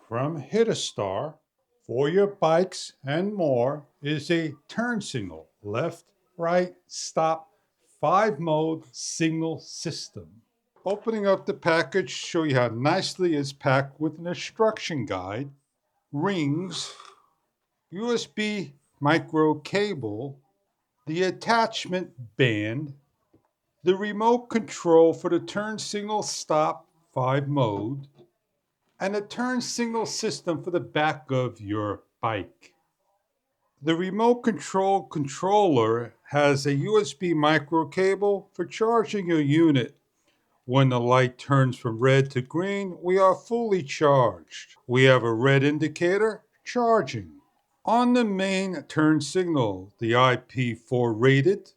from HITASTAR for your bikes and more is a turn signal, left, right, stop, 5-mode signal system. Opening up the package, show you how nicely it's packed with an instruction guide, rings, USB micro cable, the attachment band, the remote control for the turn signal stop 5-mode, and a turn signal system for the back of your bike. The remote control controller has a USB micro cable for charging your unit. When the light turns from red to green, we are fully charged. We have a red indicator, charging. On the main turn signal, the IP4 rated,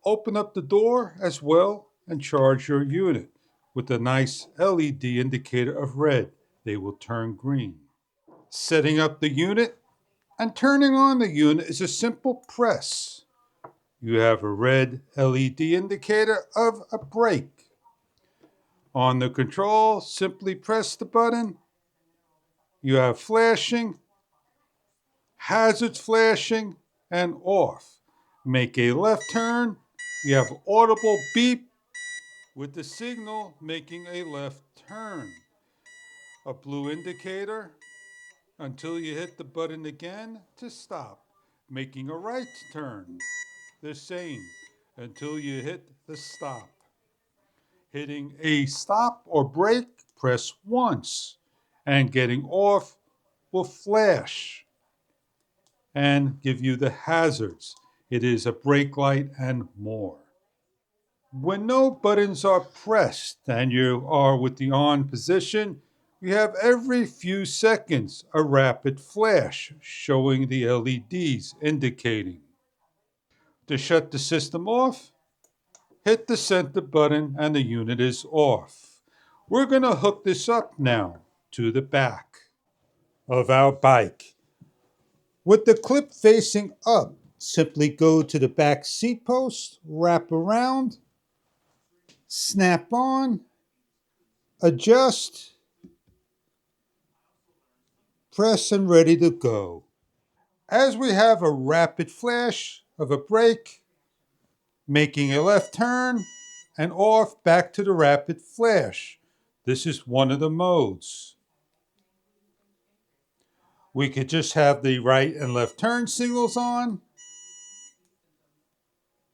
open up the door as well and charge your unit with a nice LED indicator of red. They will turn green. Setting up the unit and turning on the unit is a simple press. You have a red LED indicator of a brake. On the control, simply press the button. You have flashing, hazards flashing, and off. Make a left turn. You have audible beep with the signal making a left turn. A blue indicator until you hit the button again to stop. Making a right turn. The same until you hit the stop. Hitting a stop or brake, press once, and getting off will flash and give you the hazards. It is a brake light and more. When no buttons are pressed and you are with the on position, we have every few seconds a rapid flash showing the LEDs indicating. To shut the system off, hit the center button and the unit is off. We're going to hook this up now to the back of our bike. With the clip facing up, simply go to the back seat post, wrap around, snap on, adjust, press and ready to go. As we have a rapid flash of a brake, making a left turn and off back to the rapid flash. This is one of the modes. We could just have the right and left turn signals on,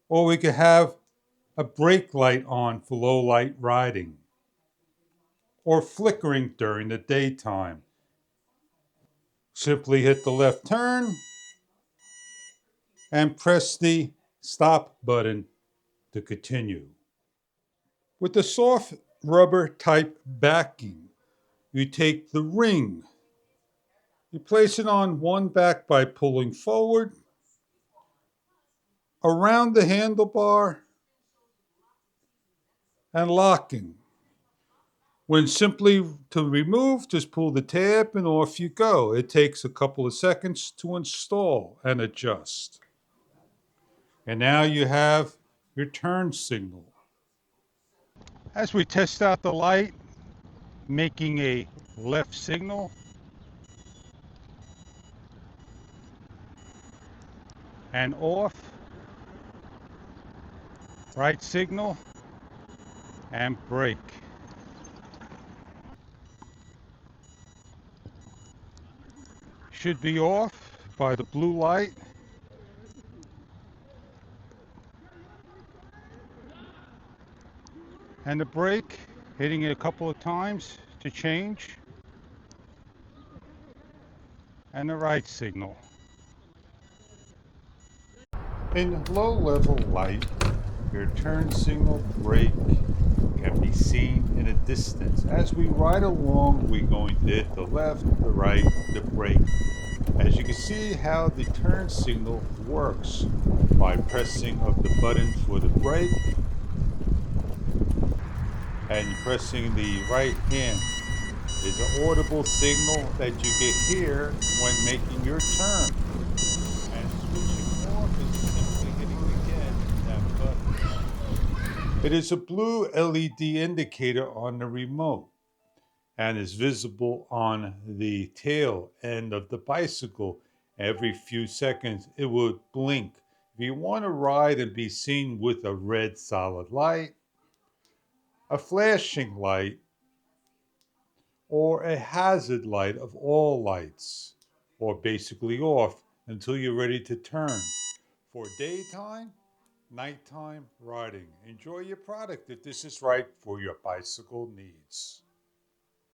or we could have a brake light on for low light riding, or flickering during the daytime. Simply hit the left turn and press the stop button to continue. With the soft rubber type backing, you take the ring, you place it on one back by pulling forward, around the handlebar, and locking. When simply to remove, just pull the tab and off you go. It takes a couple of seconds to install and adjust. And now you have your turn signal. As we test out the light, making a left signal, and off, right signal, and brake. Should be off by the blue light. And the brake, hitting it a couple of times to change. And the right signal. In low level light, your turn signal brake can be seen in a distance. As we ride along, we're going to hit the left, the right, the brake. As you can see how the turn signal works by pressing of the button for the brake and pressing the right hand is an audible signal that you can hear when making your turn. And switching off is simply hitting again that button. It is a blue LED indicator on the remote. and is visible on the tail end of the bicycle. Every few seconds, it would blink. If you want to ride and be seen with a red solid light, a flashing light, or a hazard light of all lights, or basically off until you're ready to turn. For daytime, nighttime riding. Enjoy your product if this is right for your bicycle needs.